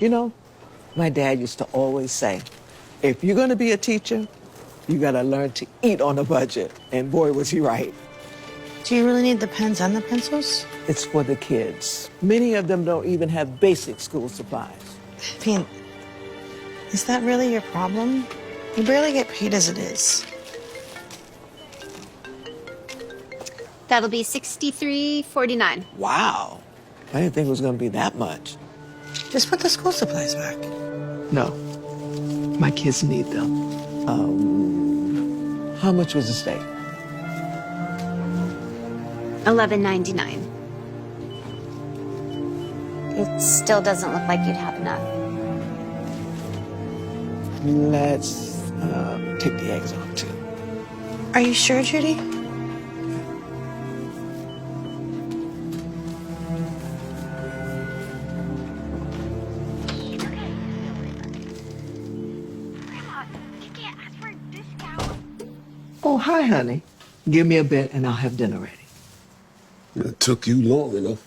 You know, my dad used to always say, if you're going to be a teacher, you got to learn to eat on a budget. And boy, was he right. Do you really need the pens and the pencils? It's for the kids. Many of them don't even have basic school supplies. Pete, is that really your problem? You barely get paid as it is. That'll be $63.49. Wow. I didn't think it was going to be that much. Just put the school supplies back. No. My kids need them. How much was the steak? $11.99. It still doesn't look like you'd have enough. Let's take the eggs off, too. Are you sure, Judy? Oh, hi, honey. Give me a bit and I'll have dinner ready. It took you long enough.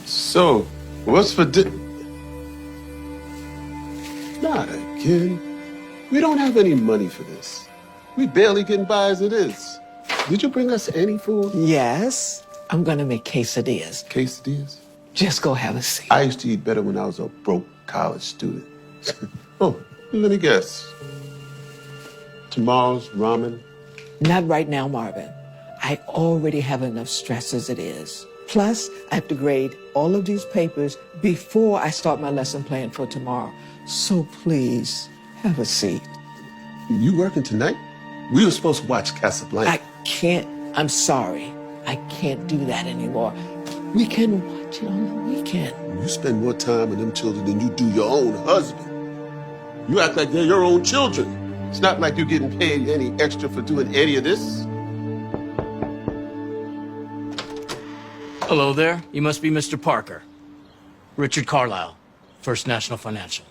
So, what's for dinner? Not again. We don't have any money for this. We barely getting by as it is. Did you bring us any food? Yes, I'm gonna make quesadillas. Quesadillas? Just go have a seat. I used to eat better when I was a broke college student. Oh, let me guess. Tomorrow's ramen? Not right now, Marvin. I already have enough stress as it is. Plus, I have to grade all of these papers before I start my lesson plan for tomorrow. So please, have a seat. You working tonight? We were supposed to watch Casablanca. I can't. I'm sorry. I can't do that anymore. We can watch it on the weekend. You spend more time with them children than you do your own husband. You act like they're your own children. It's not like you're getting paid any extra for doing any of this. Hello there. You must be Mr. Parker. Richard Carlisle, First National Financial.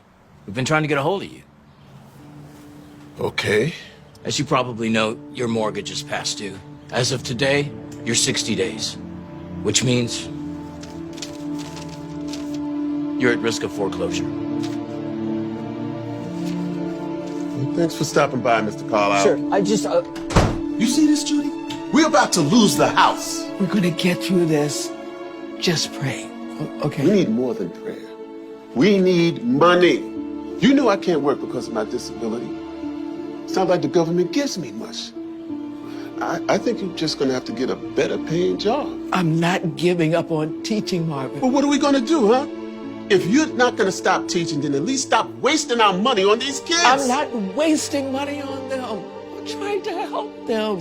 We've been trying to get a hold of you. Okay. As you probably know, your mortgage is past due. As of today, you're 60 days, which means you're at risk of foreclosure. Well, thanks for stopping by, Mr. Carlisle. Sure, I just... You see this, Judy? We're about to lose the house. We're gonna get through this. Just pray, okay? We need more than prayer. We need money. You know I can't work because of my disability. It's not like the government gives me much. I think you're just gonna have to get a better paying job. I'm not giving up on teaching, Marvin. But what are we gonna do, huh? If you're not gonna stop teaching, then at least stop wasting our money on these kids. I'm not wasting money on them. I'm trying to help them.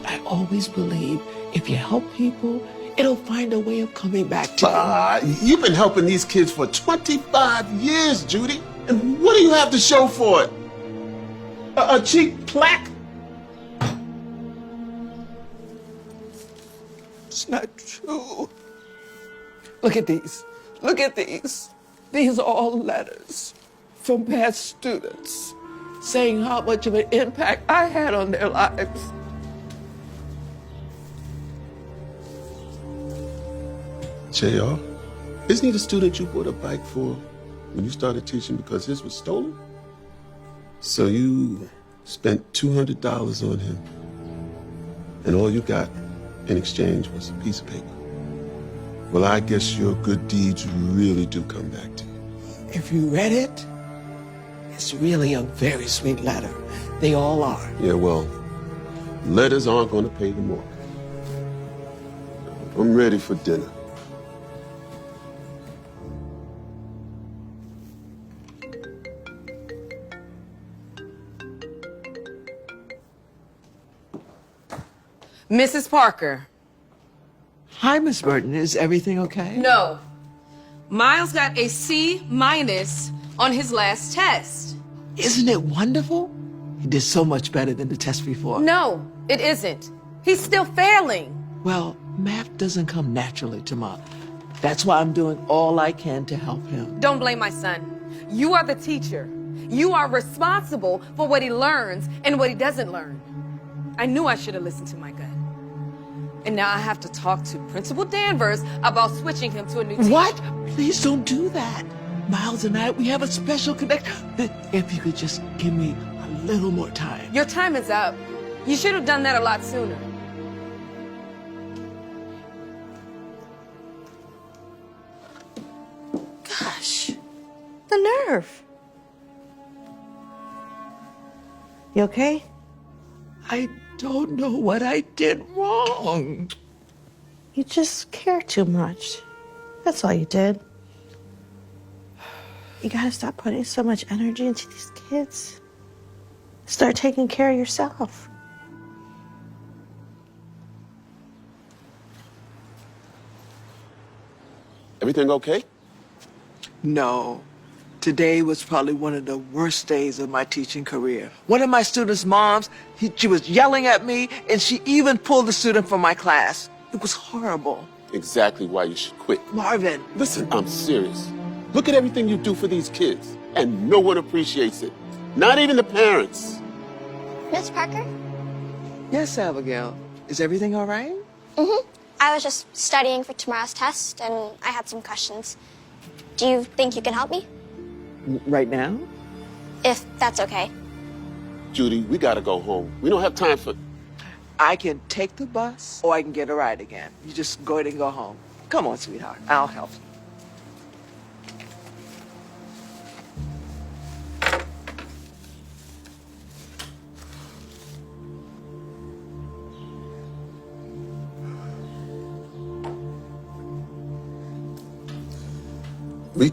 I always believe if you help people, it'll find a way of coming back to you. You've been helping these kids for 25 years, Judy. And what do you have to show for it? A cheap plaque? It's not true. Look at these. Look at these. These are all letters from past students saying how much of an impact I had on their lives. JR, isn't he the student you bought a bike for when you started teaching because his was stolen? So you spent $200 on him, and all you got in exchange was a piece of paper. Well, I guess your good deeds really do come back to you. If you read it, it's really a very sweet letter. They all are. Yeah, well, letters aren't going to pay the mortgage. I'm ready for dinner. Mrs. Parker. Hi, Miss Burton. Is everything okay? No. Miles got a C- on his last test. Isn't it wonderful? He did so much better than the test before. No, it isn't. He's still failing. Well, math doesn't come naturally to Mom. That's why I'm doing all I can to help him. Don't blame my son. You are the teacher. You are responsible for what he learns and what he doesn't learn. I knew I should have listened to my gut. And now I have to talk to Principal Danvers about switching him to a new teacher. What? Please don't do that. Miles and I, we have a special connection. If you could just give me a little more time. Your time is up. You should have done that a lot sooner. Gosh, the nerve. You okay? I don't know what I did wrong. You just care too much. That's all you did. You gotta stop putting so much energy into these kids. Start taking care of yourself. Everything okay? No. Today was probably one of the worst days of my teaching career. One of my students' moms, she was yelling at me, and she even pulled the student from my class. It was horrible. Exactly why you should quit. Marvin. Listen, I'm serious. Look at everything you do for these kids, and no one appreciates it. Not even the parents. Miss Parker? Yes, Abigail. Is everything all right? Mm-hmm. I was just studying for tomorrow's test, and I had some questions. Do you think you can help me? Right now? If that's okay. Judy, we gotta go home. We don't have time for... I can take the bus, or I can get a ride again. You just go ahead and go home. Come on, sweetheart. I'll help you. We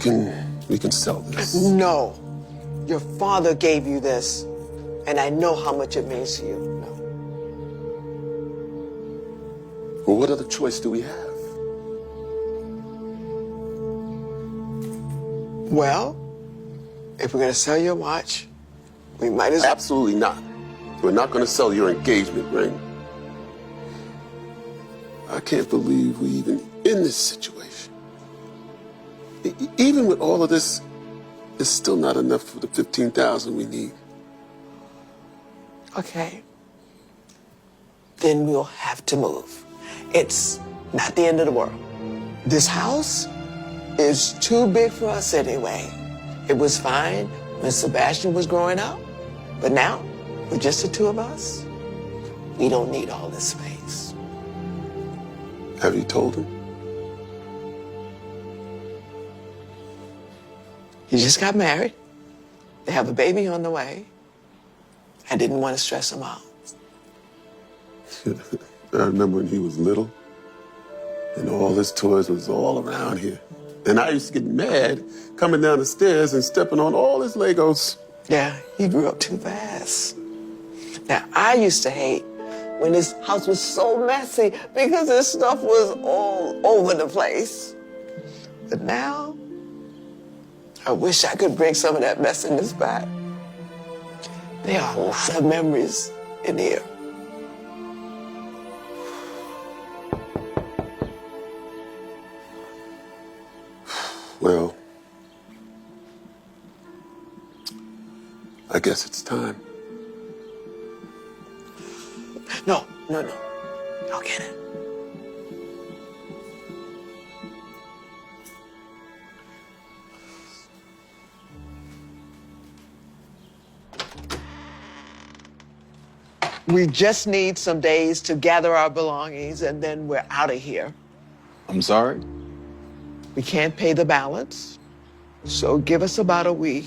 can sell this. No. Your father gave you this, and I know how much it means to you. No. Well, what other choice do we have? Well, if we're going to sell your watch, we might as well. Absolutely not. We're not going to sell your engagement ring. I can't believe we're even in this situation. Even with all of this, it's still not enough for the $15,000 we need. Okay. Then we'll have to move. It's not the end of the world. This house is too big for us anyway. It was fine when Sebastian was growing up, but now, with just the two of us, we don't need all this space. Have you told him? He just got married. They have a baby on the way. I didn't want to stress him out. I remember when he was little, and all his toys was all around here. And I used to get mad coming down the stairs and stepping on all his Legos. Yeah, he grew up too fast. Now, I used to hate when his house was so messy because his stuff was all over the place. But now, I wish I could bring some of that messiness back. There are a lot of memories in here. Well, I guess it's time. No. I'll get it. We just need some days to gather our belongings, and then we're out of here. I'm sorry? We can't pay the balance, so give us about a week.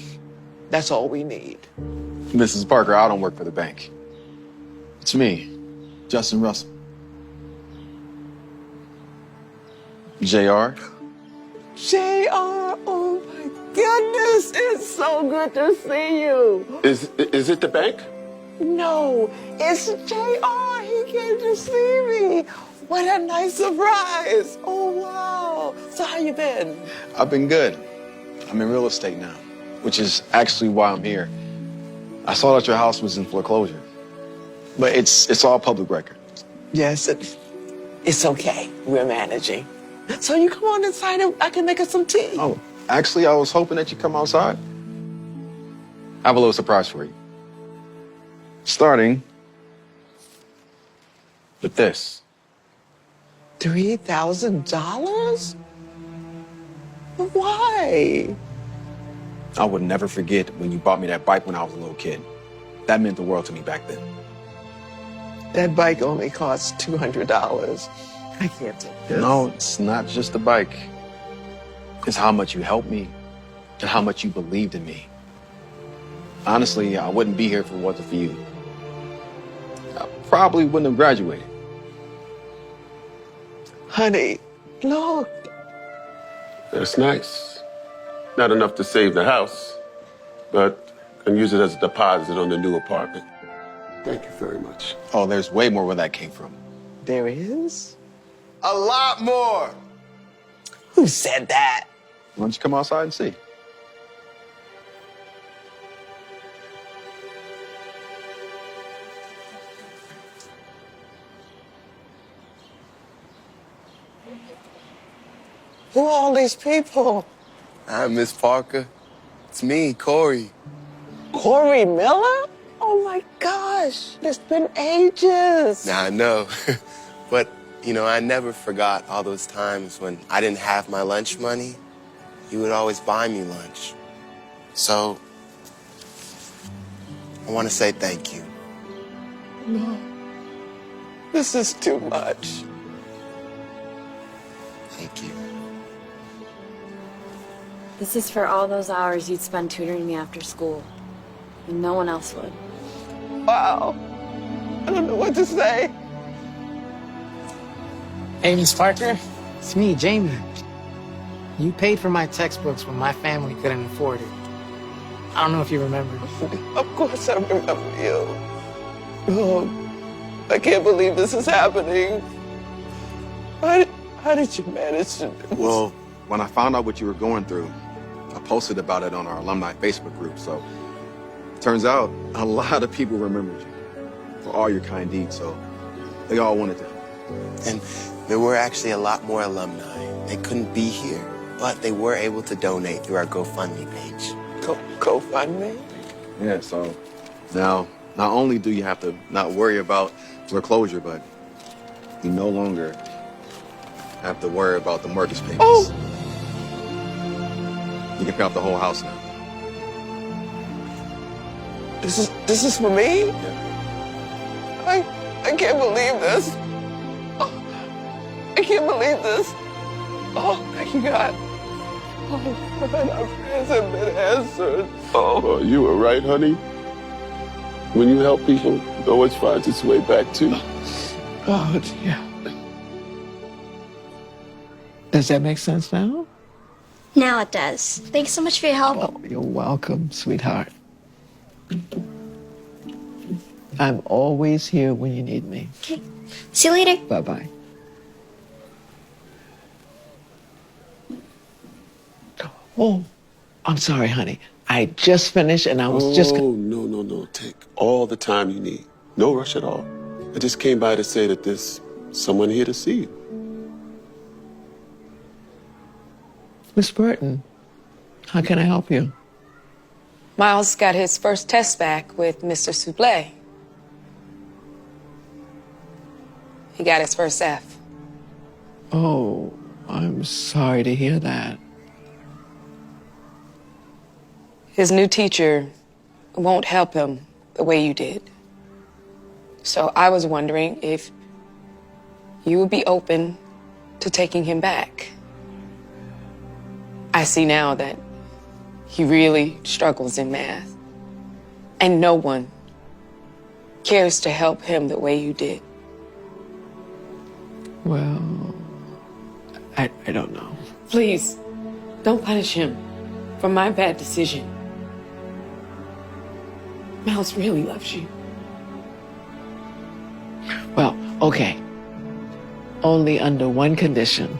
That's all we need. Mrs. Parker, I don't work for the bank. It's me, Justin Russell. JR? JR, oh my goodness, it's so good to see you. Is it the bank? No, it's JR. He came to see me. What a nice surprise. Oh, wow. So how you been? I've been good. I'm in real estate now, which is actually why I'm here. I saw that your house was in foreclosure, but it's all public record. Yes, it's okay. We're managing. So you come on inside and I can make us some tea. Oh, actually, I was hoping that you'd come outside. I have a little surprise for you. Starting with this. $3,000? Why? I would never forget when you bought me that bike when I was a little kid. That meant the world to me back then. That bike only cost $200. I can't take this. No, it's not just the bike. It's how much you helped me and how much you believed in me. Honestly, I wouldn't be here if it wasn't for you. I probably wouldn't have graduated. Honey, look. That's nice. Not enough to save the house, but can use it as a deposit on the new apartment. Thank you very much. Oh, there's way more where that came from. There is? A lot more. Who said that? Why don't you come outside and see? Who are all these people? I'm Miss Parker. It's me, Corey. Corey Miller? Oh my gosh, it's been ages. Now, I know. But, you know, I never forgot all those times when I didn't have my lunch money. You would always buy me lunch. So, I want to say thank you. No, this is too much. Thank you. This is for all those hours you'd spend tutoring me after school. And no one else would. Wow. I don't know what to say. Hey, Miss Parker. It's me, Jamie. You paid for my textbooks when my family couldn't afford it. I don't know if you remember. Of course I remember you. Oh, I can't believe this is happening. How did you manage to do this? Well, when I found out what you were going through, I posted about it on our alumni Facebook group. So, turns out a lot of people remembered you for all your kind deeds. So, they all wanted to help. And there were actually a lot more alumni. They couldn't be here, but they were able to donate through our GoFundMe page. GoFundMe? Yeah, so now not only do you have to not worry about foreclosure, but you no longer have to worry about the mortgage payments. Oh! You can pay off the whole house now. This is for me? Yeah. I can't believe this. Oh, I can't believe this. Oh my God. Oh God, our prayers have been answered. Oh, you were right, honey. When you help people, it always finds its way back to you. Oh dear. Does that make sense now? Now it does. Thanks so much for your help. Oh, you're welcome, sweetheart. I'm always here when you need me. Okay. See you later. Bye-bye. Oh, I'm sorry, honey. I just finished and I was just... Oh, no. Take all the time you need. No rush at all. I just came by to say that there's someone here to see you. Miss Burton, how can I help you? Miles got his first test back with Mr. Souple. He got his first F. Oh, I'm sorry to hear that. His new teacher won't help him the way you did. So I was wondering if you would be open to taking him back. I see now that he really struggles in math, and no one cares to help him the way you did. Well, I don't know. Please, don't punish him for my bad decision. Miles really loves you. Well, okay. Only under one condition.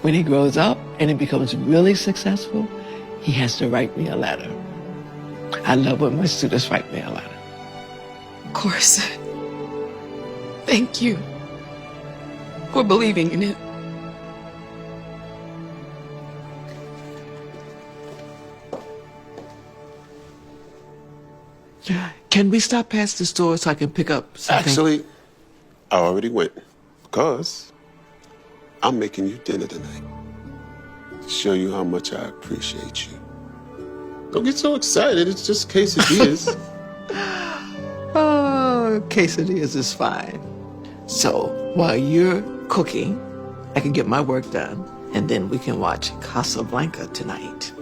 When he grows up and he becomes really successful, he has to write me a letter. I love when my students write me a letter. Of course. Thank you for believing in it. Can we stop past the store so I can pick up something? Actually, I already went because I'm making you dinner tonight to show you how much I appreciate you. Don't get so excited. It's just quesadillas. Oh, quesadillas is fine. So while you're cooking, I can get my work done, and then we can watch Casablanca tonight.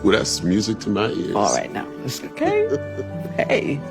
Well, that's music to my ears. All right, now, okay? Hey.